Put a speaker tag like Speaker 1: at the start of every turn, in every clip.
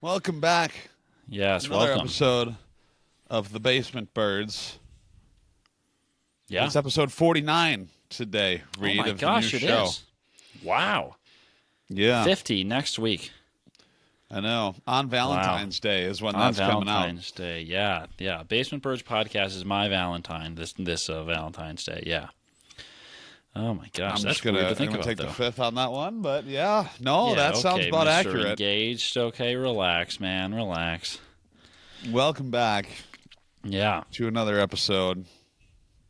Speaker 1: Welcome back.
Speaker 2: Yes,
Speaker 1: Another
Speaker 2: welcome.
Speaker 1: episode of The Basement Birds.
Speaker 2: Yeah.
Speaker 1: It's episode 49 today, Reid,
Speaker 2: Oh my
Speaker 1: of
Speaker 2: gosh,
Speaker 1: the
Speaker 2: it
Speaker 1: new show.
Speaker 2: is. Wow.
Speaker 1: Yeah,
Speaker 2: 50 next week.
Speaker 1: I know. On Valentine's Day is when
Speaker 2: On
Speaker 1: that's coming out.
Speaker 2: Valentine's Day. Yeah. Yeah. Basement Birds podcast is my Valentine this Valentine's Day. Yeah. Oh my gosh,
Speaker 1: I'm
Speaker 2: that's
Speaker 1: just gonna,
Speaker 2: weird to
Speaker 1: I'm
Speaker 2: think
Speaker 1: gonna
Speaker 2: about
Speaker 1: take
Speaker 2: though.
Speaker 1: the fifth on that one, but yeah, no,
Speaker 2: Yeah,
Speaker 1: that sounds
Speaker 2: okay,
Speaker 1: about
Speaker 2: Mr.
Speaker 1: accurate.
Speaker 2: Engaged. Okay, relax, man. Relax.
Speaker 1: Welcome back
Speaker 2: Yeah.
Speaker 1: to another episode.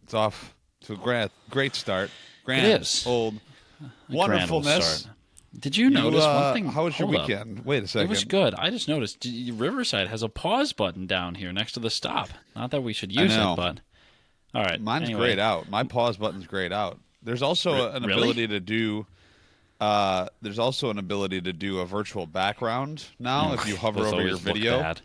Speaker 1: It's off to a great start. Grand,
Speaker 2: It is.
Speaker 1: old
Speaker 2: Grand old
Speaker 1: wonderfulness.
Speaker 2: start. Did you notice one thing?
Speaker 1: How was your
Speaker 2: Hold up.
Speaker 1: weekend? Wait a
Speaker 2: It
Speaker 1: second.
Speaker 2: was good. I just noticed Riverside has a pause button down here next to the stop. Not that we should use
Speaker 1: know.
Speaker 2: it, but all right.
Speaker 1: Mine's
Speaker 2: anyway.
Speaker 1: grayed out. My pause button's grayed out. There's also an
Speaker 2: Really?
Speaker 1: ability to do. There's also an ability to do a virtual background now if you hover
Speaker 2: Those
Speaker 1: over your
Speaker 2: always look
Speaker 1: video,
Speaker 2: bad.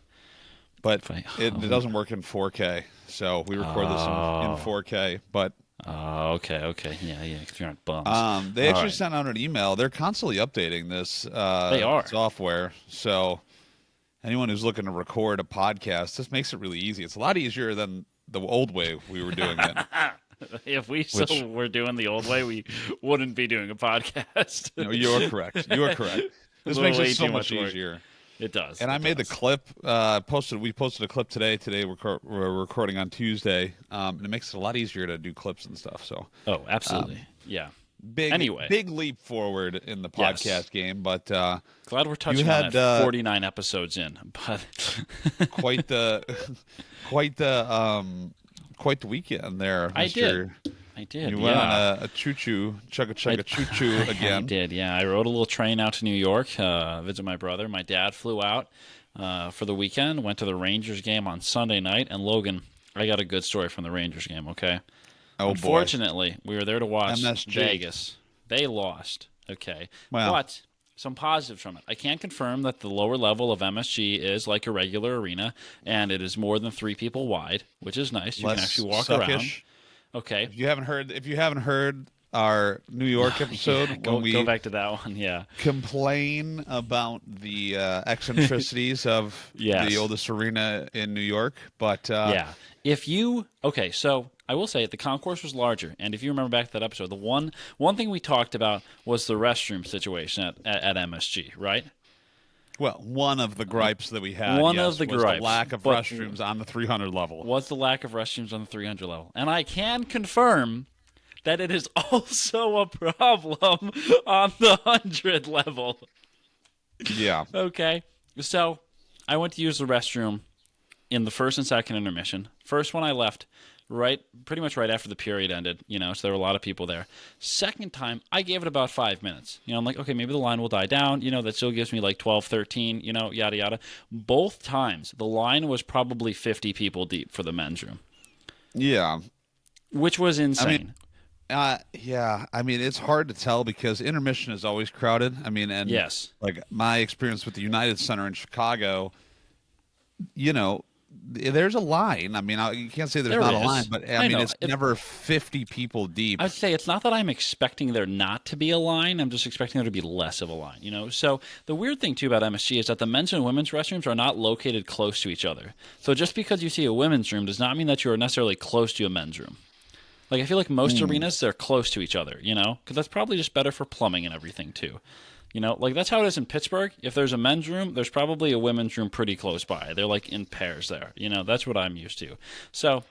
Speaker 1: but
Speaker 2: If I
Speaker 1: it
Speaker 2: hover-
Speaker 1: doesn't work in 4K. So we record this in 4K. But
Speaker 2: Oh, okay. Yeah. 'Cause you're not bums.
Speaker 1: they
Speaker 2: All
Speaker 1: actually
Speaker 2: right.
Speaker 1: sent out an email. They're constantly updating this
Speaker 2: They are.
Speaker 1: software. So anyone who's looking to record a podcast, this makes it really easy. It's a lot easier than the old way we were doing it.
Speaker 2: If we still were doing the old way, we wouldn't be doing a podcast.
Speaker 1: No, you're correct. You are correct. This
Speaker 2: Well,
Speaker 1: makes
Speaker 2: way
Speaker 1: it so
Speaker 2: too
Speaker 1: much
Speaker 2: much work.
Speaker 1: easier.
Speaker 2: It does.
Speaker 1: And I made the clip. We posted a clip today. Today we're recording on Tuesday, and it makes it a lot easier to do clips and stuff. So
Speaker 2: Oh, absolutely. Yeah. Anyway.
Speaker 1: big leap forward in the
Speaker 2: Yes.
Speaker 1: podcast game, but
Speaker 2: Glad we're touching
Speaker 1: had,
Speaker 2: on that 49 episodes in, but
Speaker 1: quite the quite the quite the weekend there.
Speaker 2: I
Speaker 1: Mr.
Speaker 2: did. I did.
Speaker 1: You
Speaker 2: yeah.
Speaker 1: went on a choo-choo, chugga choo-choo again.
Speaker 2: I did, yeah. I rode a little train out to New York, visit my brother. My dad flew out for the weekend, went to the Rangers game on Sunday night, and Logan, I got a good story from the Rangers game, okay?
Speaker 1: Oh, boy.
Speaker 2: Unfortunately, we were there to watch
Speaker 1: MSG.
Speaker 2: Vegas. They lost, okay?
Speaker 1: Wow.
Speaker 2: But some positives from it. I can confirm that the lower level of MSG is like a regular arena, and it is more than 3 people wide, which is nice. You
Speaker 1: Less
Speaker 2: can actually walk
Speaker 1: suckish.
Speaker 2: around. Okay.
Speaker 1: If you haven't heard our New York episode,
Speaker 2: Yeah,
Speaker 1: when we
Speaker 2: go back to that one, yeah.
Speaker 1: complain about the eccentricities of
Speaker 2: Yes.
Speaker 1: the oldest arena in New York, but
Speaker 2: Yeah. Okay, so I will say the concourse was larger, and if you remember back to that episode, the one thing we talked about was the restroom situation at MSG, right?
Speaker 1: well, one of the gripes that we had
Speaker 2: One
Speaker 1: yes,
Speaker 2: of the
Speaker 1: was
Speaker 2: gripes,
Speaker 1: the lack of
Speaker 2: but-
Speaker 1: restrooms on the 300 level.
Speaker 2: Was the lack of restrooms on the 300 level. And I can confirm that it is also a problem on the 100 level.
Speaker 1: Yeah,
Speaker 2: Okay. So I went to use the restroom in the first and second intermission. First one I left pretty much right after the period ended, so there were a lot of people there. Second time, I gave it about 5 minutes. I'm like, okay, maybe the line will die down. That still gives me like 12, 13, yada, yada. Both times, the line was probably 50 people deep for the men's room,
Speaker 1: yeah.
Speaker 2: which was insane.
Speaker 1: Yeah, I mean, it's hard to tell because intermission is always crowded. I mean, and
Speaker 2: Yes.
Speaker 1: like my experience with the United Center in Chicago, there's a line. I mean, you can't say there's
Speaker 2: There
Speaker 1: not a
Speaker 2: is.
Speaker 1: line, but I
Speaker 2: I
Speaker 1: mean,
Speaker 2: know.
Speaker 1: it's never 50 people deep.
Speaker 2: I'd say it's not that I'm expecting there not to be a line. I'm just expecting there to be less of a line, So the weird thing, too, about MSG is that the men's and women's restrooms are not located close to each other. So just because you see a women's room does not mean that you are necessarily close to a men's room. Like, I feel like most arenas, they're close to each other, Because that's probably just better for plumbing and everything, too. Like that's how it is in Pittsburgh. If there's a men's room, there's probably a women's room pretty close by. They're like in pairs there. That's what I'm used to. So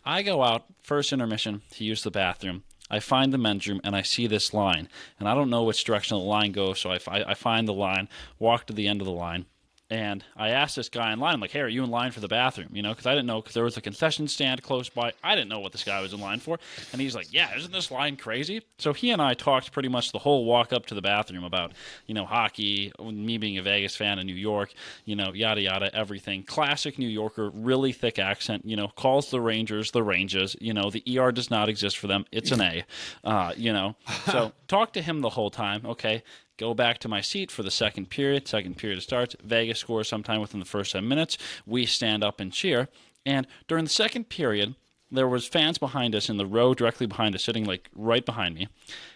Speaker 2: I go out first intermission to use the bathroom. I find the men's room and I see this line. And I don't know which direction the line goes. So I find the line, walk to the end of the line. And I asked this guy in line, I'm like, hey, are you in line for the bathroom? Because I didn't know, because there was a concession stand close by. I didn't know what this guy was in line for. And he's like, yeah, isn't this line crazy? So he and I talked pretty much the whole walk up to the bathroom about, hockey, me being a Vegas fan in New York, yada, yada, everything. Classic New Yorker, really thick accent, calls the Rangers the Ranges. The ER does not exist for them. It's an A, So talk to him the whole time, okay? Go back to my seat for the second period. Second period starts. Vegas scores sometime within the first 10 minutes. We stand up and cheer. And during the second period, there was fans behind us in the row directly behind us, sitting like right behind me,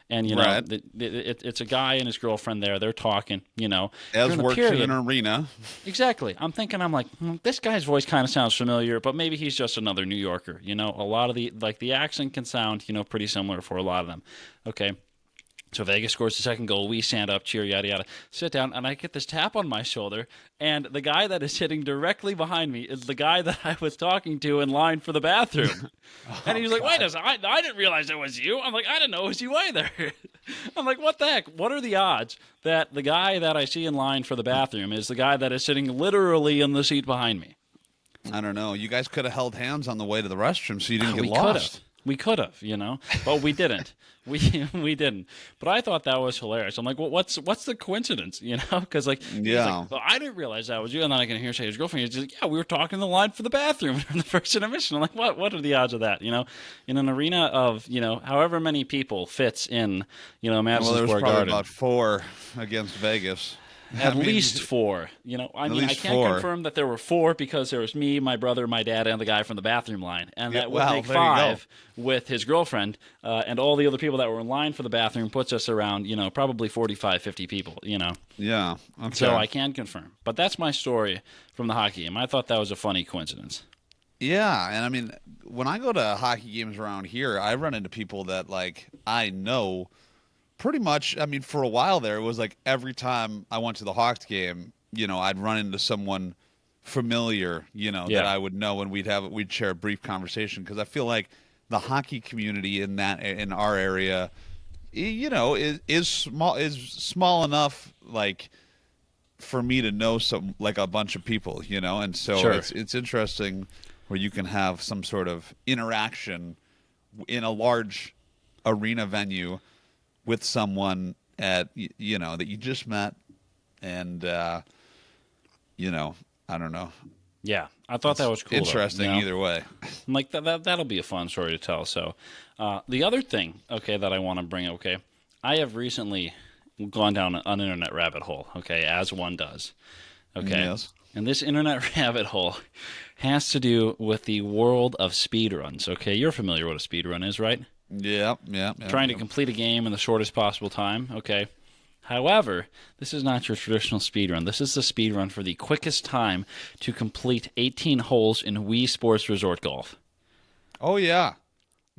Speaker 2: and
Speaker 1: Right.
Speaker 2: it's a guy and his girlfriend there. They're talking,
Speaker 1: As
Speaker 2: during the
Speaker 1: works in
Speaker 2: period.
Speaker 1: an arena.
Speaker 2: Exactly. I'm like, this guy's voice kind of sounds familiar, but maybe he's just another New Yorker. A lot of the accent can sound, pretty similar for a lot of them. Okay. So Vegas scores the second goal. We stand up, cheer, yada yada. Sit down, and I get this tap on my shoulder. And the guy that is sitting directly behind me is the guy that I was talking to in line for the bathroom. And he was like, "Wait a second, I didn't realize it was you." I'm like, "I didn't know it was you either." I'm like, "What the heck? What are the odds that the guy that I see in line for the bathroom is the guy that is sitting literally in the seat behind me?"
Speaker 1: I don't know. You guys could have held hands on the way to the restroom so you didn't get
Speaker 2: We
Speaker 1: lost.
Speaker 2: We could have, but we didn't. We didn't. But I thought that was hilarious. I'm like, well, what's the coincidence, Because he's
Speaker 1: Yeah.
Speaker 2: like, well, I didn't realize that was you. And then I can hear say his girlfriend. He's just like, yeah, we were talking in the line for the bathroom during the first intermission. I'm like, what are the odds of that? In an arena of however many people fits in
Speaker 1: Well,
Speaker 2: Madison
Speaker 1: there was
Speaker 2: Square
Speaker 1: probably
Speaker 2: Garden.
Speaker 1: about 4 against Vegas.
Speaker 2: At
Speaker 1: I mean,
Speaker 2: least 4. I
Speaker 1: least
Speaker 2: can't
Speaker 1: 4.
Speaker 2: confirm that there were 4 because there was me, my brother, my dad, and the guy from the bathroom line. And
Speaker 1: Yeah,
Speaker 2: that would
Speaker 1: well,
Speaker 2: make
Speaker 1: there you go.
Speaker 2: 5 with his girlfriend and all the other people that were in line for the bathroom puts us around, probably 45, 50 people,
Speaker 1: Yeah. Okay.
Speaker 2: So I can confirm. But that's my story from the hockey game. I thought that was a funny coincidence.
Speaker 1: Yeah, and I mean, when I go to hockey games around here, I run into people that I know pretty much. I mean, for a while there, it was like every time I went to the Hawks game, I'd run into someone familiar, that
Speaker 2: Yeah.
Speaker 1: I would know, and we'd share a brief conversation because I feel like the hockey community in our area, is small enough for me to know a bunch of people, and so
Speaker 2: Sure.
Speaker 1: it's interesting where you can have some sort of interaction in a large arena venue with someone that you just met, and I don't know.
Speaker 2: Yeah, I thought that was cool.
Speaker 1: Interesting
Speaker 2: though,
Speaker 1: either way.
Speaker 2: I'm like, that'll be a fun story to tell. So the other thing, okay, that I want to bring up, okay, I have recently gone down an internet rabbit hole, okay, as one does. Okay.
Speaker 1: Yes.
Speaker 2: And this internet rabbit hole has to do with the world of speedruns. Okay, you're familiar with what a speedrun is, right?
Speaker 1: Yeah.
Speaker 2: Trying to complete a game in the shortest possible time. Okay. However, this is not your traditional speedrun. This is the speedrun for the quickest time to complete 18 holes in Wii Sports Resort Golf.
Speaker 1: Oh yeah.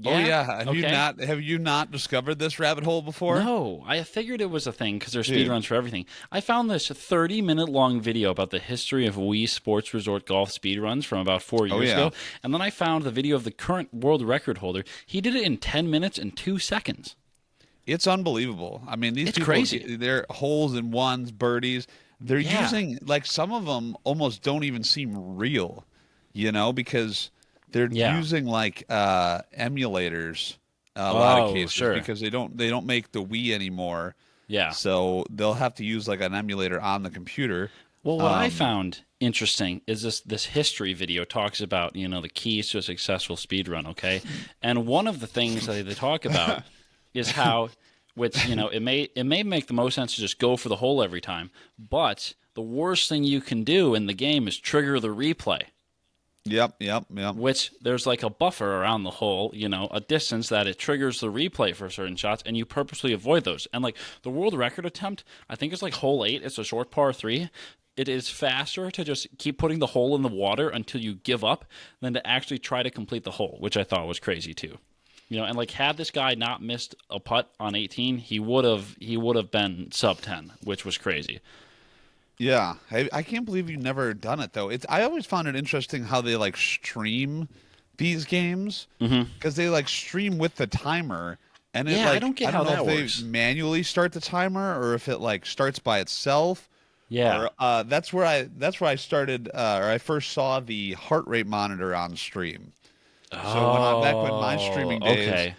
Speaker 1: Oh
Speaker 2: Yeah?
Speaker 1: yeah.
Speaker 2: Okay.
Speaker 1: Have you not discovered this rabbit hole before?
Speaker 2: No, I figured it was a thing because there's
Speaker 1: Dude.
Speaker 2: speedruns for everything. I found this 30-minute long video about the history of Wii Sports Resort Golf speedruns from about 4 years
Speaker 1: yeah.
Speaker 2: ago, and then I found the video of the current world record holder. He did it in 10 minutes and 2 seconds.
Speaker 1: It's unbelievable. I mean, these
Speaker 2: It's
Speaker 1: people,
Speaker 2: crazy.
Speaker 1: they're holes in ones, birdies. They're
Speaker 2: Yeah.
Speaker 1: using some of them almost don't even seem real, because they're
Speaker 2: Yeah.
Speaker 1: using emulators a lot of cases
Speaker 2: sure.
Speaker 1: because they don't make the Wii anymore.
Speaker 2: Yeah.
Speaker 1: So they'll have to use an emulator on the computer.
Speaker 2: Well, what I found interesting is this history video talks about, the keys to a successful speedrun, okay? And one of the things that they talk about is how, it may make the most sense to just go for the hole every time, but the worst thing you can do in the game is trigger the replay.
Speaker 1: Yep.
Speaker 2: Which there's a buffer around the hole, a distance that it triggers the replay for certain shots, and you purposely avoid those. And the world record attempt, I think it's hole 8. It's a short par 3. It is faster to just keep putting the hole in the water until you give up than to actually try to complete the hole, which I thought was crazy too. And had this guy not missed a putt on 18, he would have been sub 10, which was crazy.
Speaker 1: Yeah, I can't believe you've never done it though. I always found it interesting how they stream these games because they stream with the timer, and it
Speaker 2: Yeah, I don't get how
Speaker 1: know
Speaker 2: that
Speaker 1: if
Speaker 2: works.
Speaker 1: they manually start the timer or if it starts by itself.
Speaker 2: Yeah.
Speaker 1: Or, that's where I started, or I first saw the heart rate monitor on stream. So back when my streaming days,
Speaker 2: okay.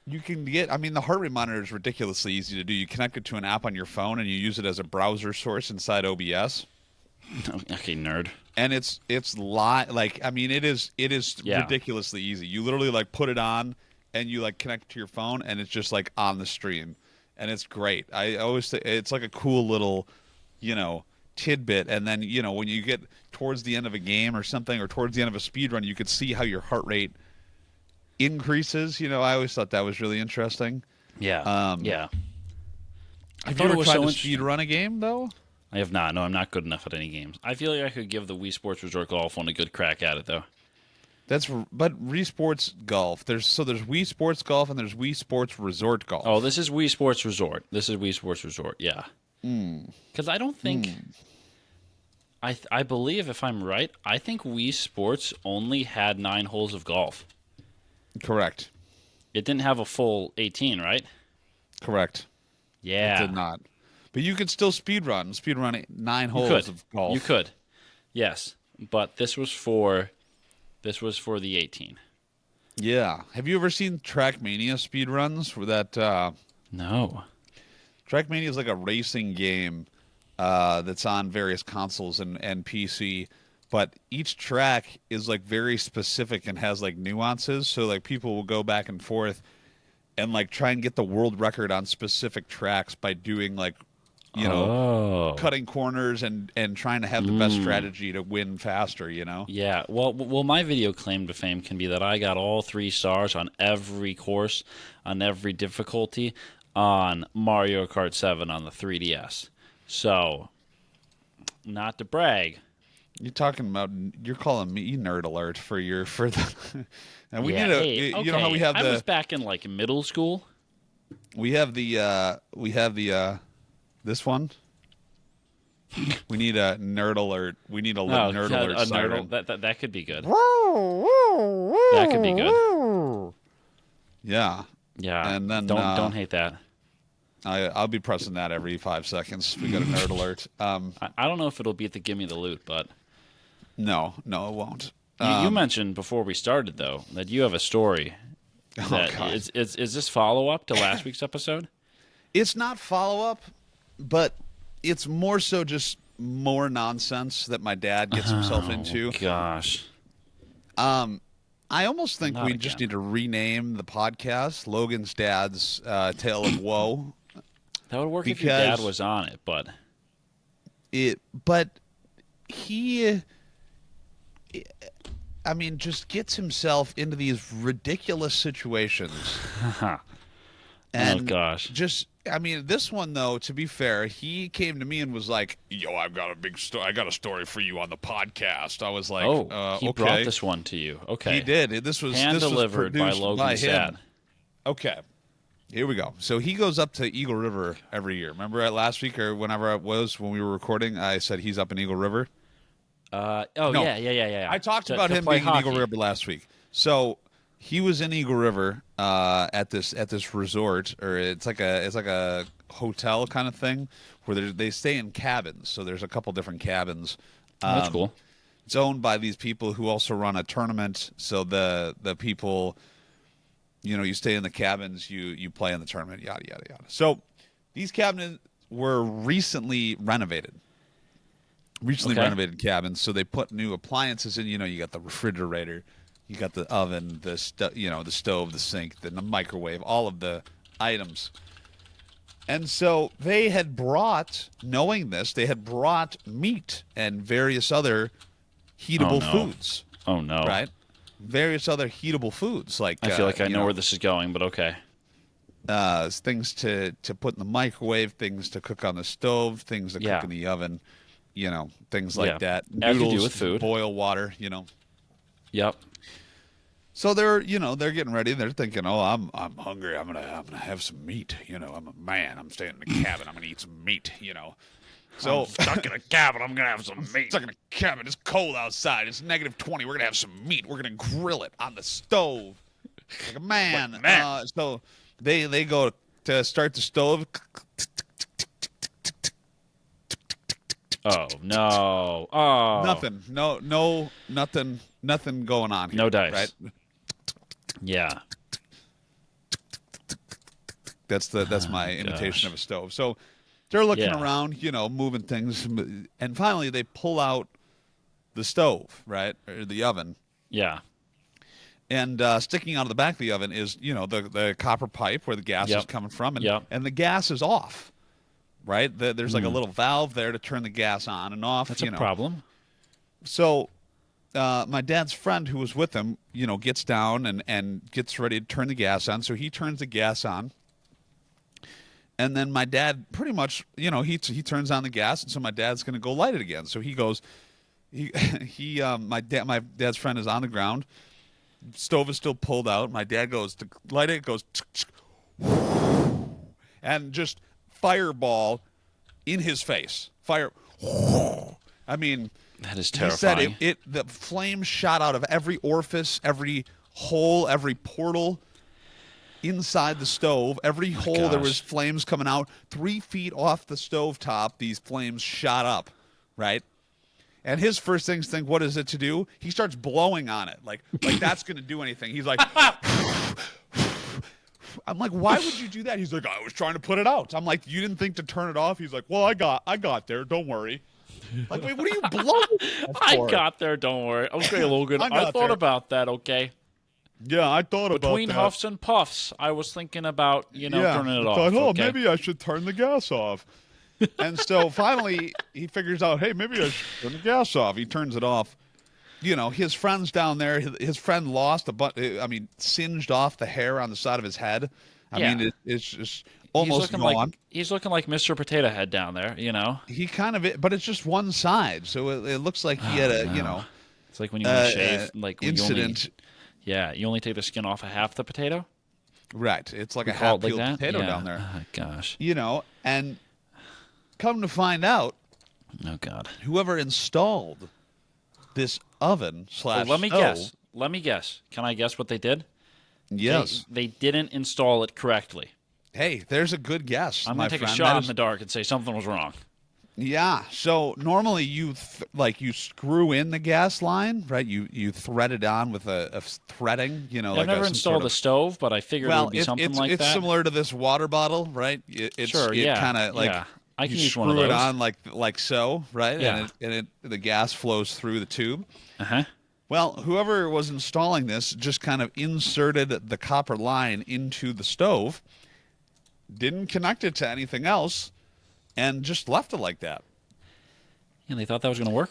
Speaker 1: you can get. I mean, the heart rate monitor is ridiculously easy to do. You connect it to an app on your phone, and you use it as a browser source inside OBS.
Speaker 2: Okay, nerd.
Speaker 1: And it's live. I mean, it is
Speaker 2: Yeah.
Speaker 1: ridiculously easy. You literally put it on, and you connect to your phone, and it's just on the stream, and it's great. I always think it's a cool little, tidbit. And then when you get towards the end of a game or something, or towards the end of a speed run, you could see how your heart rate increases. I always thought that was really interesting.
Speaker 2: Yeah.
Speaker 1: Um,
Speaker 2: Yeah. I
Speaker 1: have you
Speaker 2: thought it
Speaker 1: ever
Speaker 2: was
Speaker 1: tried
Speaker 2: so
Speaker 1: to
Speaker 2: interesting.
Speaker 1: speed run a game though?
Speaker 2: I have not. No, I'm not good enough at any games. I feel like I could give the Wii Sports Resort Golf one a good crack at it, though.
Speaker 1: But Wii Sports Golf. There's Wii Sports Golf and there's Wii Sports Resort
Speaker 2: Oh,
Speaker 1: Golf.
Speaker 2: this is Wii Sports Resort. This is Wii Sports Resort. Yeah. Because I don't think I believe if I'm right, I think Wii Sports only had 9 holes of golf.
Speaker 1: Correct.
Speaker 2: It didn't have a full 18, right?
Speaker 1: Correct. It
Speaker 2: Yeah.
Speaker 1: did not. But you could still speed run 9
Speaker 2: You
Speaker 1: holes
Speaker 2: could.
Speaker 1: of golf.
Speaker 2: You could. Yes. But this was for the 18.
Speaker 1: Yeah. Have you ever seen Trackmania speed runs? Where that
Speaker 2: No.
Speaker 1: Trackmania is like a racing game that's on various consoles and PC, but each track is like very specific and has like nuances. So like people will go back and forth and like try and get the world record on specific tracks by doing like
Speaker 2: Oh.
Speaker 1: cutting corners and trying to have the best strategy to win faster.
Speaker 2: Yeah. Well, my video claim to fame can be that I got all 3 stars on every course, on every difficulty, on Mario Kart 7 on the 3DS. So, not to brag.
Speaker 1: You're calling me nerd alert for the and we
Speaker 2: Yeah,
Speaker 1: need to
Speaker 2: hey,
Speaker 1: you know how we have
Speaker 2: I was back in like middle school.
Speaker 1: we have the this one. We need a nerd alert. We need a nerd
Speaker 2: God,
Speaker 1: alert
Speaker 2: a
Speaker 1: siren.
Speaker 2: nerd, that could be good. That could be good.
Speaker 1: Yeah.
Speaker 2: Yeah.
Speaker 1: And then
Speaker 2: don't hate that.
Speaker 1: I'll be pressing that every 5 seconds. We got a nerd alert.
Speaker 2: I don't know if it'll beat the Gimme the Loot, but
Speaker 1: No, it won't.
Speaker 2: you mentioned before we started though that you have a story. That
Speaker 1: God.
Speaker 2: is this follow up to last week's episode?
Speaker 1: It's not follow up, but it's more so just more nonsense that my dad gets himself into.
Speaker 2: Gosh.
Speaker 1: I almost think
Speaker 2: Not
Speaker 1: we just
Speaker 2: again.
Speaker 1: need to rename the podcast Logan's Dad's Tale of Woe.
Speaker 2: That would work if your
Speaker 1: Because-
Speaker 2: dad was on it, but
Speaker 1: But he, I mean, just gets himself into these ridiculous situations. And
Speaker 2: oh gosh.
Speaker 1: just, I mean, this one though, to be fair, he came to me and was like, "Yo, I've got a big story. I got a story for you on the podcast." I was like,
Speaker 2: He
Speaker 1: okay.
Speaker 2: brought this one to you. Okay.
Speaker 1: He did. This was
Speaker 2: Hand
Speaker 1: this was
Speaker 2: delivered by
Speaker 1: produced
Speaker 2: Logan
Speaker 1: him.
Speaker 2: Sad.
Speaker 1: Okay. Here we go. So he goes up to Eagle River every year. Remember last week or whenever it was when we were recording, I said he's up in Eagle River.
Speaker 2: Oh
Speaker 1: No.
Speaker 2: yeah.
Speaker 1: I talked
Speaker 2: To-
Speaker 1: about
Speaker 2: to
Speaker 1: him
Speaker 2: play
Speaker 1: being in Eagle
Speaker 2: hockey.
Speaker 1: River last week. So he was in Eagle River at this resort, or it's like a hotel kind of thing where they stay in cabins. So there's a couple different cabins.
Speaker 2: That's cool.
Speaker 1: It's owned by these people who also run a tournament. So the people, you stay in the cabins, you play in the tournament, yada yada yada. So these cabins were recently renovated.
Speaker 2: Okay.
Speaker 1: Renovated cabins, so they put new appliances in. You got the refrigerator, you got the oven, the stove, the sink, the microwave, all of the items. And so they had brought, knowing this, they had brought meat and various other heatable
Speaker 2: no.
Speaker 1: foods,
Speaker 2: Oh no.
Speaker 1: right? Various other heatable foods, like
Speaker 2: I feel like I know where this is going, but okay.
Speaker 1: things to put in the microwave, things to cook on the stove, things to
Speaker 2: Yeah.
Speaker 1: cook in the oven, things like
Speaker 2: Yeah.
Speaker 1: that.
Speaker 2: As you do
Speaker 1: Noodles,
Speaker 2: with food.
Speaker 1: boil water,
Speaker 2: Yep.
Speaker 1: So they're getting ready. They're thinking, "Oh, I'm hungry. I'm gonna have some meat. I'm a man. I'm staying in the cabin. I'm gonna eat some meat. So
Speaker 2: I'm stuck in a cabin. I'm gonna have some meat.
Speaker 1: stuck in a cabin. It's cold outside. It's -20. We're gonna have some meat. We're gonna grill it on the stove like a man.
Speaker 2: Like a man.
Speaker 1: So they go to start the stove.
Speaker 2: Oh no. Oh.
Speaker 1: Nothing. Nothing going on here.
Speaker 2: No dice.
Speaker 1: Right.
Speaker 2: Yeah.
Speaker 1: That's my imitation of a stove. So they're looking
Speaker 2: Yeah.
Speaker 1: around, moving things, and finally they pull out the stove, right, or the oven,
Speaker 2: Yeah.
Speaker 1: and sticking out of the back of the oven is the copper pipe where the gas is
Speaker 2: Yep.
Speaker 1: coming from, and
Speaker 2: Yep.
Speaker 1: and the gas is off, right? There's like a little valve there to turn the gas on and off.
Speaker 2: That's a problem.
Speaker 1: So my dad's friend who was with him, gets down and gets ready to turn the gas on. So he turns the gas on. And then my dad pretty much, he turns on the gas, and so my dad's going to go light it again. So he goes, my dad's friend is on the ground. Stove is still pulled out. My dad goes to light it, goes, and just fireball in his face. Fire. I mean,
Speaker 2: that is terrifying.
Speaker 1: He said the flames shot out of every orifice, every hole, every portal inside the stove. Every hole there was flames coming out. 3 feet off the stovetop, these flames shot up, right? And his first things think, what is it to do? He starts blowing on it, like that's going to do anything. He's like, I'm like, why would you do that? He's like, I was trying to put it out. I'm like, you didn't think to turn it off? He's like, well, I got there. Don't worry. Like, wait, what are you blowing?
Speaker 2: I got there. Don't worry. Okay, Logan. I thought about that. Okay.
Speaker 1: Yeah, I thought about that.
Speaker 2: Between huffs and puffs, I was thinking about, turning it off.
Speaker 1: Oh, okay? Maybe I should turn the gas off. And so finally he figures out, hey, maybe I should turn the gas off. He turns it off. His friend's down there. His friend lost singed off the hair on the side of his head. I mean, it's just almost gone.
Speaker 2: He's looking like Mr. Potato Head down there,
Speaker 1: He kind of, but it's just one side. So it looks like he had a,
Speaker 2: It's like when you want to shave, like when
Speaker 1: incident.
Speaker 2: You only take the skin off of half the potato.
Speaker 1: Right. It's like a half-peeled
Speaker 2: like
Speaker 1: potato down there.
Speaker 2: Oh, gosh.
Speaker 1: And come to find out,
Speaker 2: oh God,
Speaker 1: whoever installed this oven / stove.
Speaker 2: Let me guess. Can I guess what they did?
Speaker 1: Yes.
Speaker 2: They didn't install it correctly.
Speaker 1: Hey, there's a good guess.
Speaker 2: I'm going to take a shot in the dark and say something was wrong.
Speaker 1: Yeah. So normally you screw in the gas line, right? You thread it on with a threading,
Speaker 2: I've never installed a stove, but I figured it would be something like that.
Speaker 1: It's similar to this water bottle, right? Kind of like
Speaker 2: I can
Speaker 1: you
Speaker 2: use one of those.
Speaker 1: Screw it on like so, right?
Speaker 2: Yeah.
Speaker 1: And the gas flows through the tube.
Speaker 2: Uh-huh.
Speaker 1: Well, whoever was installing this just kind of inserted the copper line into the stove, didn't connect it to anything else, and just left it like that.
Speaker 2: And they thought that was going to work?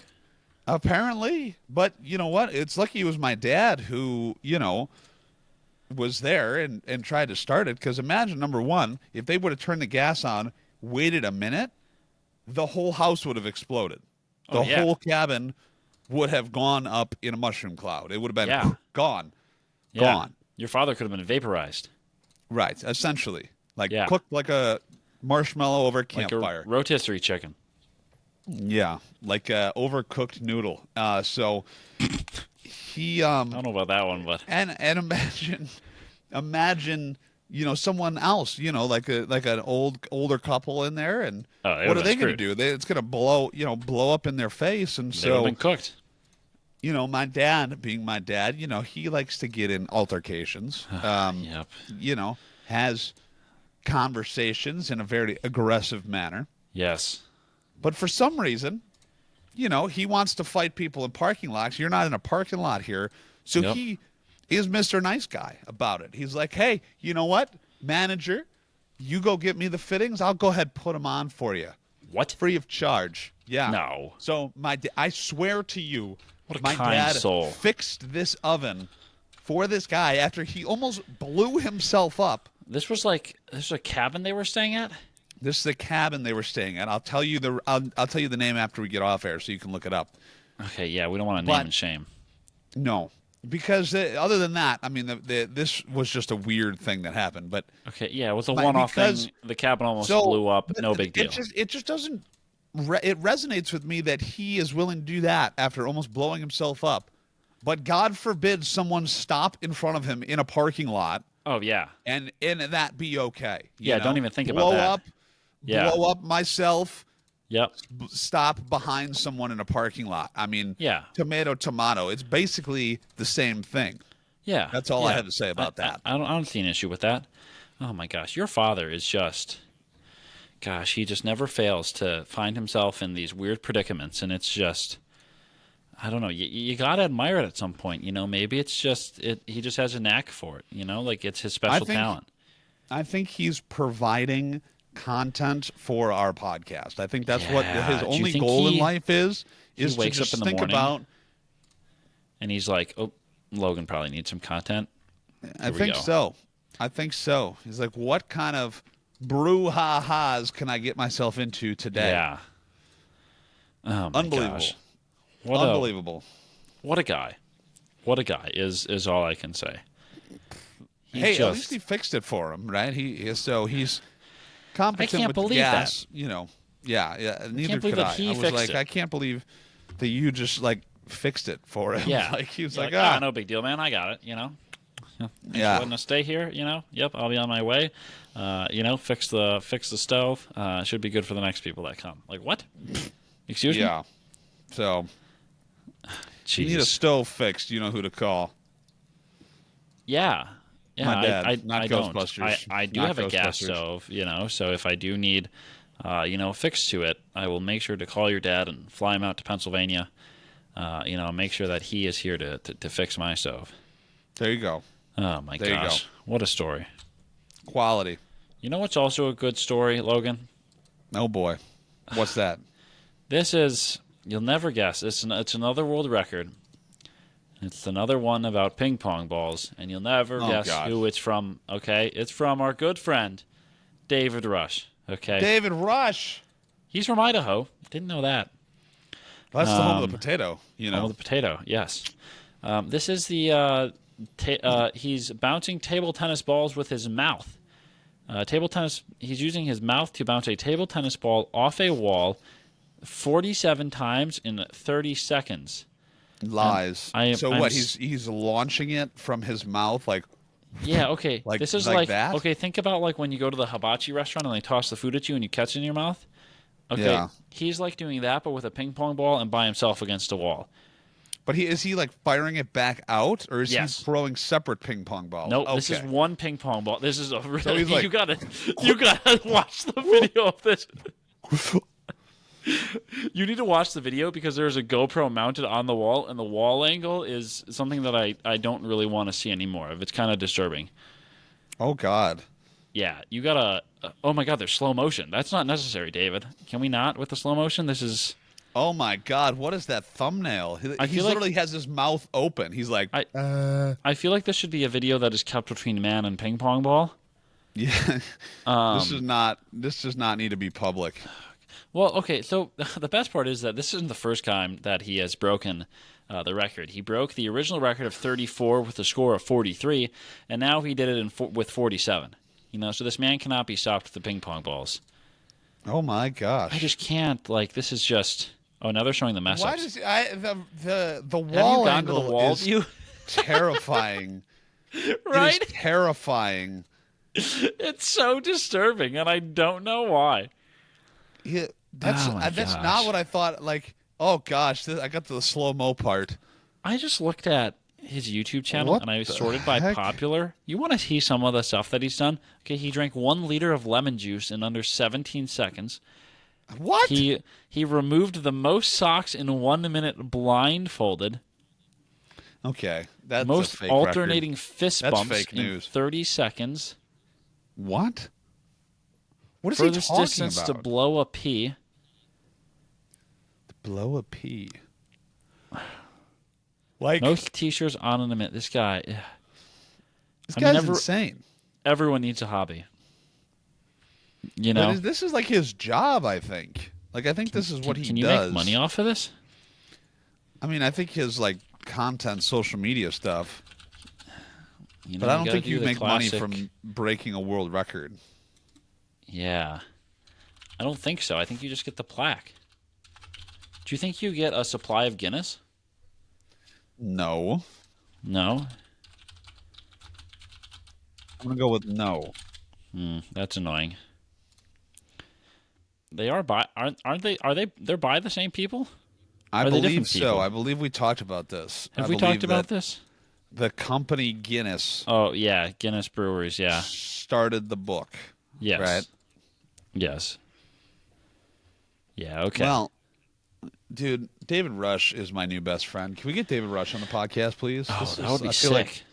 Speaker 1: Apparently. But you know what? It's lucky it was my dad who, was there and tried to start it. Because imagine, number one, if they would have turned the gas on, waited a minute, the whole house would have exploded. The whole cabin would have gone up in a mushroom cloud. It would have been gone.
Speaker 2: Yeah.
Speaker 1: Gone.
Speaker 2: Your father could have been vaporized.
Speaker 1: Right, essentially. Cooked like a marshmallow over a campfire.
Speaker 2: Like a rotisserie chicken.
Speaker 1: Yeah, like a overcooked noodle. So he
Speaker 2: I don't know about that one, but
Speaker 1: and imagine someone else, like an older couple in there, and what are they going to do? It's going to blow up in their face, and
Speaker 2: they would have been cooked.
Speaker 1: My dad, being my dad, he likes to get in altercations.
Speaker 2: Yep.
Speaker 1: Has conversations in a very aggressive manner.
Speaker 2: Yes.
Speaker 1: But for some reason, he wants to fight people in parking lots. You're not in a parking lot here. So he is Mr. Nice Guy about it. He's like, hey, you know what, manager, you go get me the fittings. I'll go ahead and put them on for you.
Speaker 2: What?
Speaker 1: Free of charge. Yeah.
Speaker 2: No.
Speaker 1: So I swear to you,
Speaker 2: what a
Speaker 1: my
Speaker 2: kind
Speaker 1: dad
Speaker 2: soul.
Speaker 1: fixed this oven for this guy after he almost blew himself up.
Speaker 2: This was a cabin they were staying at?
Speaker 1: This is the cabin they were staying at. I'll tell you the name after we get off air so you can look it up.
Speaker 2: Okay, yeah, we don't want to name and shame.
Speaker 1: No, because other than that, I mean, this was just a weird thing that happened. But
Speaker 2: okay, yeah, it was a one-off thing. The cabin almost blew up. No big deal.
Speaker 1: It just doesn't. It resonates with me that he is willing to do that after almost blowing himself up. But God forbid someone stop in front of him in a parking lot.
Speaker 2: Oh yeah,
Speaker 1: and that be okay.
Speaker 2: Don't even think about that.
Speaker 1: Blow up myself.
Speaker 2: Yep.
Speaker 1: Stop behind someone in a parking lot. I mean, tomato. It's basically the same thing.
Speaker 2: Yeah.
Speaker 1: That's all I have to say about that.
Speaker 2: I don't see an issue with that. Oh my gosh, your father is just, he just never fails to find himself in these weird predicaments, and it's just, I don't know. You gotta admire it at some point. Maybe it's just he just has a knack for it. Like it's his special talent.
Speaker 1: I think he's providing content for our podcast. I think that's what his only goal in life is to just think about
Speaker 2: and he's like, "Oh, Logan probably needs some content."
Speaker 1: I
Speaker 2: Here we
Speaker 1: think
Speaker 2: go.
Speaker 1: so. I think so. He's like, what kind of brouhahas can I get myself into today?
Speaker 2: Yeah. Oh my
Speaker 1: Unbelievable.
Speaker 2: gosh. What a
Speaker 1: Unbelievable.
Speaker 2: what a guy. What a guy is all I can say.
Speaker 1: Hey, at least he fixed it for him, right? He's competent
Speaker 2: can't
Speaker 1: with the
Speaker 2: believe
Speaker 1: gas, Yeah. Neither
Speaker 2: believe
Speaker 1: could
Speaker 2: that
Speaker 1: I.
Speaker 2: he
Speaker 1: I was
Speaker 2: fixed
Speaker 1: like,
Speaker 2: it.
Speaker 1: I can't believe that you just like fixed it for him.
Speaker 2: Yeah.
Speaker 1: Like he was
Speaker 2: You're
Speaker 1: like,
Speaker 2: no big deal, man. I got it. Thanks
Speaker 1: yeah,
Speaker 2: for letting us stay here. Yep, I'll be on my way. Fix the stove. Should be good for the next people that come. Like what? Excuse me?
Speaker 1: yeah. So you need a
Speaker 2: Jeez.
Speaker 1: stove fixed. You know who to call.
Speaker 2: Yeah. Yeah,
Speaker 1: My dad,
Speaker 2: I
Speaker 1: not
Speaker 2: don't.
Speaker 1: Ghostbusters.
Speaker 2: I do
Speaker 1: Not
Speaker 2: have a gas
Speaker 1: Ghostbusters.
Speaker 2: stove, so if I do need, a fix to it, I will make sure to call your dad and fly him out to Pennsylvania, make sure that he is here to fix my stove.
Speaker 1: There you go.
Speaker 2: Oh, my
Speaker 1: There you
Speaker 2: gosh.
Speaker 1: go.
Speaker 2: What a story.
Speaker 1: Quality.
Speaker 2: You know what's also a good story, Logan?
Speaker 1: Oh boy, what's that?
Speaker 2: This is, you'll never guess, it's another world record. It's another one about ping pong balls, and you'll never guess
Speaker 1: God.
Speaker 2: who it's from, okay? It's from our good friend, David Rush, okay?
Speaker 1: David Rush.
Speaker 2: He's from Idaho. Didn't know that.
Speaker 1: That's the home of the potato.
Speaker 2: Home of the potato, yes. This is the, he's bouncing table tennis balls with his mouth. Table tennis, he's using his mouth to bounce a table tennis ball off a wall 47 times in 30 seconds.
Speaker 1: Lies.
Speaker 2: I'm
Speaker 1: He's launching it from his mouth, like
Speaker 2: Yeah, okay.
Speaker 1: Like-
Speaker 2: this is
Speaker 1: like that?
Speaker 2: okay, think about like when you go to the hibachi restaurant and they toss the food at you and you catch it in your mouth. Okay.
Speaker 1: Yeah.
Speaker 2: He's like doing that but with a ping pong ball and by himself against a wall.
Speaker 1: But is he like firing it back out, or is
Speaker 2: Yes.
Speaker 1: he throwing separate ping pong balls?
Speaker 2: No,
Speaker 1: okay.
Speaker 2: this is one ping pong ball. This is a really
Speaker 1: he's like-
Speaker 2: you gotta watch the video of this. You need to watch the video because there's a GoPro mounted on the wall, and the wall angle is something that I don't really want to see anymore of. It's kind of disturbing.
Speaker 1: Oh God.
Speaker 2: Yeah, you gotta. Oh my God, there's slow motion. That's not necessary, David. Can we not with the slow motion? This is.
Speaker 1: Oh my God. What is that thumbnail? He
Speaker 2: feel like-
Speaker 1: literally has his mouth open. He's like,
Speaker 2: I feel like this should be a video that is kept between man and ping pong ball.
Speaker 1: yeah. This does not need to be public.
Speaker 2: Well, okay, so the best part is that this isn't the first time that he has broken the record. He broke the original record of 34 with a score of 43, and now he did it with 47. So this man cannot be stopped with the ping pong balls.
Speaker 1: Oh my gosh.
Speaker 2: I just can't. Like, this is just. Oh, now they're showing the mess
Speaker 1: Why
Speaker 2: ups.
Speaker 1: does the wall
Speaker 2: Have you gone to
Speaker 1: angle
Speaker 2: the wall
Speaker 1: is
Speaker 2: view?
Speaker 1: terrifying.
Speaker 2: Right?
Speaker 1: It is terrifying.
Speaker 2: It's so disturbing, and I don't know why.
Speaker 1: Yeah,
Speaker 2: Oh my
Speaker 1: that's
Speaker 2: gosh.
Speaker 1: not what I thought. Like, oh gosh, I got to the slow mo part.
Speaker 2: I just looked at his YouTube channel
Speaker 1: What
Speaker 2: and I
Speaker 1: the
Speaker 2: sorted by
Speaker 1: heck?
Speaker 2: popular. You want to see some of the stuff that he's done? Okay, he drank 1 liter of lemon juice in under 17 seconds.
Speaker 1: What?
Speaker 2: He removed the most socks in 1 minute blindfolded.
Speaker 1: Okay, that's
Speaker 2: Most
Speaker 1: a fake
Speaker 2: alternating
Speaker 1: record.
Speaker 2: fist
Speaker 1: That's
Speaker 2: bumps
Speaker 1: fake
Speaker 2: in
Speaker 1: news.
Speaker 2: 30 seconds.
Speaker 1: What? What is
Speaker 2: Furthest
Speaker 1: he talking
Speaker 2: distance
Speaker 1: about?
Speaker 2: to blow a pea.
Speaker 1: Blow a pea. Like
Speaker 2: Most t-shirts on in a minute. This guy.
Speaker 1: this
Speaker 2: I mean,
Speaker 1: guy's insane.
Speaker 2: Everyone needs a hobby.
Speaker 1: But this is like his job, I think. Like I think this is what he
Speaker 2: Can you
Speaker 1: does.
Speaker 2: make money off of this?
Speaker 1: I mean, I think his like content, social media stuff. But I don't
Speaker 2: gotta
Speaker 1: think
Speaker 2: do
Speaker 1: you
Speaker 2: the
Speaker 1: make money
Speaker 2: classic-
Speaker 1: from breaking a world record.
Speaker 2: Yeah. I don't think so. I think you just get the plaque. Do you think you get a supply of Guinness?
Speaker 1: No.
Speaker 2: No.
Speaker 1: I'm gonna go with no.
Speaker 2: That's annoying. They are by aren't they they're by the same people?
Speaker 1: I
Speaker 2: Are they
Speaker 1: believe
Speaker 2: different
Speaker 1: so.
Speaker 2: people?
Speaker 1: I believe we talked about this.
Speaker 2: Have
Speaker 1: I
Speaker 2: we
Speaker 1: believe
Speaker 2: talked about
Speaker 1: that
Speaker 2: this?
Speaker 1: The company Guinness
Speaker 2: Oh, yeah, Guinness Breweries, yeah.
Speaker 1: started the book.
Speaker 2: Yes.
Speaker 1: Right.
Speaker 2: Yes. Yeah, okay.
Speaker 1: Well, dude, David Rush is my new best friend. Can we get David Rush on the podcast, please?
Speaker 2: oh, that would be
Speaker 1: I feel
Speaker 2: sick.
Speaker 1: like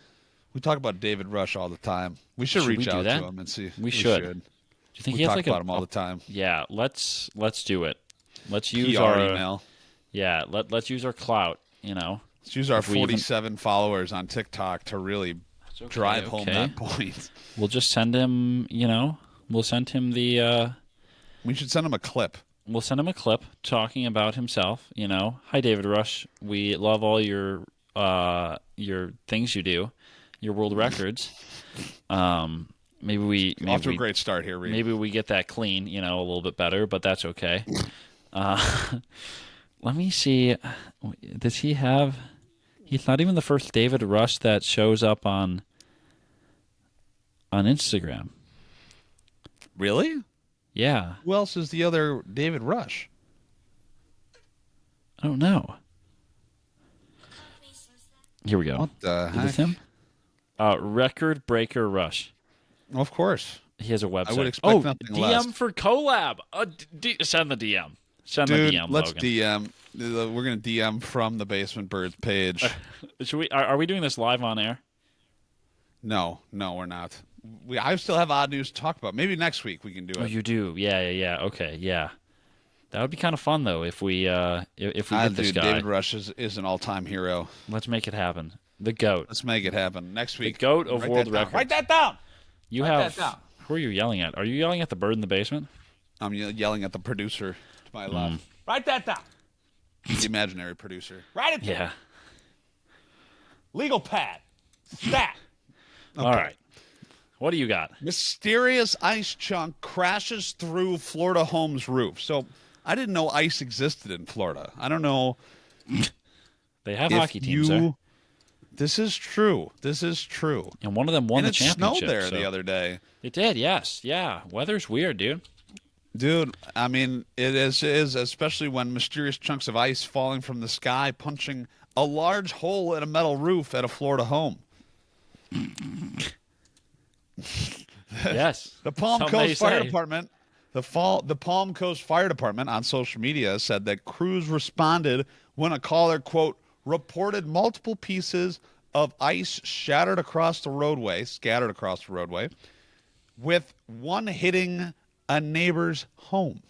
Speaker 1: we talk about David Rush all the time. We should
Speaker 2: Should we
Speaker 1: reach
Speaker 2: do
Speaker 1: out
Speaker 2: that?
Speaker 1: to him and see.
Speaker 2: We should.
Speaker 1: should.
Speaker 2: Do you think
Speaker 1: We
Speaker 2: he has
Speaker 1: talk
Speaker 2: like
Speaker 1: about him all the time.
Speaker 2: Yeah, let's do it. Let's use
Speaker 1: PR
Speaker 2: our
Speaker 1: email.
Speaker 2: Yeah, let's use our clout,
Speaker 1: Let's use our
Speaker 2: If we even-
Speaker 1: 47 followers on TikTok to really
Speaker 2: That's okay,
Speaker 1: drive home
Speaker 2: okay.
Speaker 1: that point.
Speaker 2: We'll just send him. We'll send him the.
Speaker 1: We should send him a clip.
Speaker 2: We'll send him a clip talking about himself. Hi David Rush. We love all your things you do, your world records. Maybe
Speaker 1: Off to a great start here, Reid.
Speaker 2: Maybe we get that clean, a little bit better, but that's okay. Let me see. Does he have? He's not even the first David Rush that shows up on Instagram.
Speaker 1: Really?
Speaker 2: Yeah.
Speaker 1: Who else is the other David Rush?
Speaker 2: I don't know. Here we go.
Speaker 1: What the
Speaker 2: Is
Speaker 1: heck?
Speaker 2: this him? Record Breaker Rush.
Speaker 1: Of course.
Speaker 2: He has a website.
Speaker 1: I would expect nothing
Speaker 2: DM
Speaker 1: less.
Speaker 2: for collab. Send the DM. Send
Speaker 1: Dude,
Speaker 2: the DM,
Speaker 1: let's
Speaker 2: Logan.
Speaker 1: DM. We're going to DM from the Basement Birds page.
Speaker 2: Should we? Are we doing this live on air?
Speaker 1: No, we're not. I still have odd news to talk about. Maybe next week we can do it.
Speaker 2: Oh, you do? Yeah. Okay, yeah. That would be kind of fun though if we get this guy.
Speaker 1: David Rush is an all-time hero.
Speaker 2: Let's make it happen. The GOAT.
Speaker 1: Let's make it happen next week.
Speaker 2: The GOAT of
Speaker 1: Write
Speaker 2: world
Speaker 1: that down.
Speaker 2: records.
Speaker 1: Write that down.
Speaker 2: You
Speaker 1: Write
Speaker 2: have.
Speaker 1: that down.
Speaker 2: Who are you yelling at? Are you yelling at the bird in the basement?
Speaker 1: I'm yelling at the producer to my left. Write that down. The imaginary producer. Write it down.
Speaker 2: Yeah.
Speaker 1: Legal pad. Stat. Okay.
Speaker 2: All right. What do you got?
Speaker 1: Mysterious ice chunk crashes through Florida home's roof. So I didn't know ice existed in Florida. I don't know.
Speaker 2: They have
Speaker 1: if
Speaker 2: hockey teams there,
Speaker 1: This is true. This is true.
Speaker 2: and one of them won
Speaker 1: And
Speaker 2: the
Speaker 1: it
Speaker 2: championship.
Speaker 1: snowed there
Speaker 2: so-
Speaker 1: the other day.
Speaker 2: It did. Yes. Yeah. Weather's weird, dude.
Speaker 1: Dude, I mean, it is especially when mysterious chunks of ice falling from the sky punching a large hole in a metal roof at a Florida home.
Speaker 2: Yes.
Speaker 1: The Palm
Speaker 2: Some may
Speaker 1: Coast Fire
Speaker 2: say.
Speaker 1: Department, the Palm Coast Fire Department on social media said that crews responded when a caller, quote, reported multiple pieces of ice scattered across the roadway, with one hitting a neighbor's home.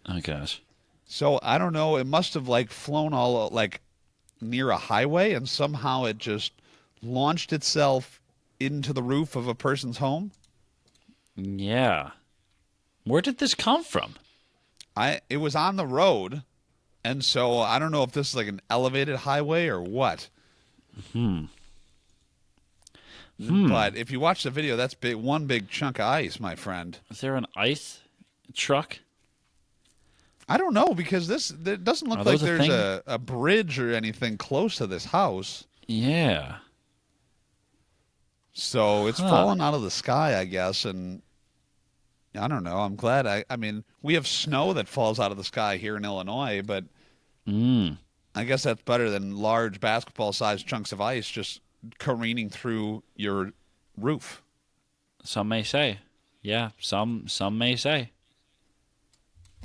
Speaker 2: Oh gosh.
Speaker 1: So I don't know. It must have flown all near a highway, and somehow it just launched itself into the roof of a person's home.
Speaker 2: Yeah. Where did this come from?
Speaker 1: It was on the road, and so I don't know if this is an elevated highway or what. But if you watch the video, that's one big chunk of ice, my friend.
Speaker 2: Is there an ice truck?
Speaker 1: I don't know, because it doesn't look
Speaker 2: Are
Speaker 1: like
Speaker 2: those a
Speaker 1: there's
Speaker 2: thing?
Speaker 1: a bridge or anything close to this house.
Speaker 2: Yeah.
Speaker 1: So it's fallen out of the sky, I guess, and I don't know. I'm glad. I mean, we have snow that falls out of the sky here in Illinois, but I guess that's better than large basketball-sized chunks of ice just careening through your roof.
Speaker 2: Some may say. Yeah. Some may say.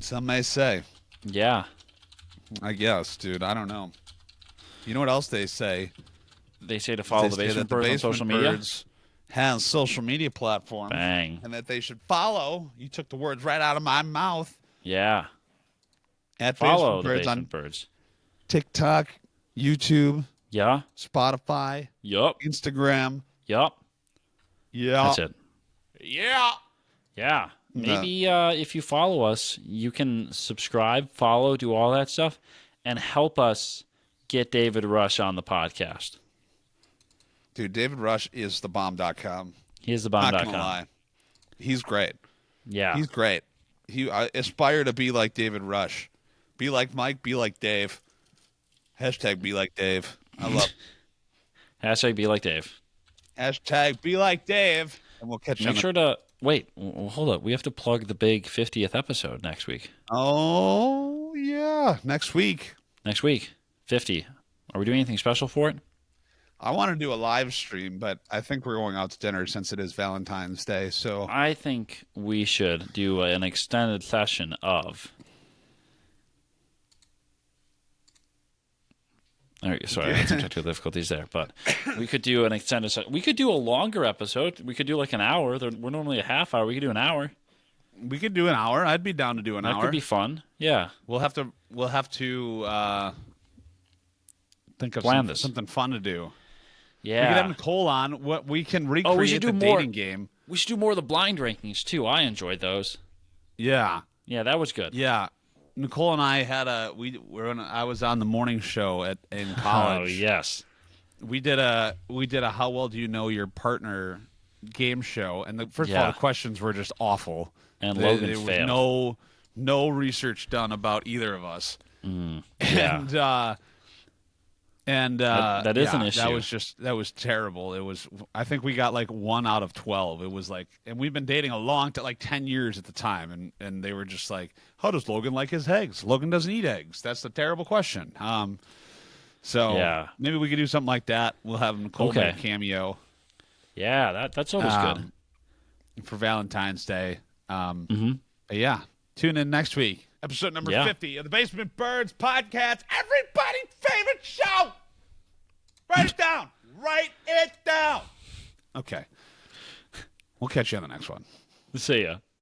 Speaker 1: Some may say.
Speaker 2: Yeah.
Speaker 1: I guess, dude. I don't know. You know what else they say?
Speaker 2: They say to follow the
Speaker 1: They say
Speaker 2: Basement
Speaker 1: that
Speaker 2: Birds on
Speaker 1: Basement
Speaker 2: social media.
Speaker 1: Birds has social media platform,
Speaker 2: Bang.
Speaker 1: and that they should follow. You took the words right out of my mouth.
Speaker 2: Yeah.
Speaker 1: At
Speaker 2: Follow
Speaker 1: Basement
Speaker 2: the
Speaker 1: Birds on
Speaker 2: Basement Birds.
Speaker 1: TikTok, YouTube,
Speaker 2: Yeah.
Speaker 1: Spotify,
Speaker 2: Yup.
Speaker 1: Instagram.
Speaker 2: Yup.
Speaker 1: Yeah.
Speaker 2: That's it.
Speaker 1: Yeah.
Speaker 2: Yeah. Maybe if you follow us, you can subscribe, follow, do all that stuff, and help us get David Rush on the podcast.
Speaker 1: Dude, David Rush is the bomb.com.
Speaker 2: He is the
Speaker 1: Not
Speaker 2: bomb.com.
Speaker 1: gonna lie. He's great.
Speaker 2: Yeah.
Speaker 1: He's great. I aspire to be like David Rush. Be like Mike, be like Dave. Hashtag be like Dave. I love
Speaker 2: Hashtag be like Dave.
Speaker 1: Hashtag be like Dave. And we'll catch you
Speaker 2: Make
Speaker 1: on
Speaker 2: sure to wait. Hold up. We have to plug the big 50th episode next week.
Speaker 1: Oh, yeah. Next week.
Speaker 2: Next week, 50. Are we doing anything special for it?
Speaker 1: I want to do a live stream, but I think we're going out to dinner since it is Valentine's Day. So
Speaker 2: I think we should do an extended session of. All right, sorry, I had some technical difficulties there, but we could do an extended session. We could do a longer episode. We could do an hour. We're normally a half hour. We could do an hour.
Speaker 1: we could do an hour. I'd be down to do an
Speaker 2: That
Speaker 1: hour.
Speaker 2: could be fun. Yeah.
Speaker 1: We'll have to Think of
Speaker 2: Plan this.
Speaker 1: something fun to do.
Speaker 2: Yeah.
Speaker 1: We could have Nicole on. What we can recreate the dating game.
Speaker 2: We should do more of the blind rankings too. I enjoyed those.
Speaker 1: Yeah.
Speaker 2: Yeah, that was good.
Speaker 1: Yeah. Nicole and I had I was on the morning show in college.
Speaker 2: Oh yes.
Speaker 1: We did a how well do you know your partner game show, and first of all, the questions were just awful.
Speaker 2: And Logan
Speaker 1: there
Speaker 2: failed.
Speaker 1: was no research done about either of us.
Speaker 2: Yeah.
Speaker 1: And
Speaker 2: that is an issue.
Speaker 1: That was terrible. It was, I think we got like 1 out of 12. It was like, and we've been dating a long time, like 10 years at the time, and they were just like, how does Logan like his eggs? Logan doesn't eat eggs. That's a terrible question. So
Speaker 2: yeah,
Speaker 1: maybe we could do something like that. We'll have Nicole make a cameo.
Speaker 2: Yeah, that's always good
Speaker 1: for Valentine's Day. But yeah, tune in next week. Episode number 50 of the Basement Birds podcast. Everybody's favorite show. Write it down. Write it down. Okay. We'll catch you on the next one.
Speaker 2: See ya.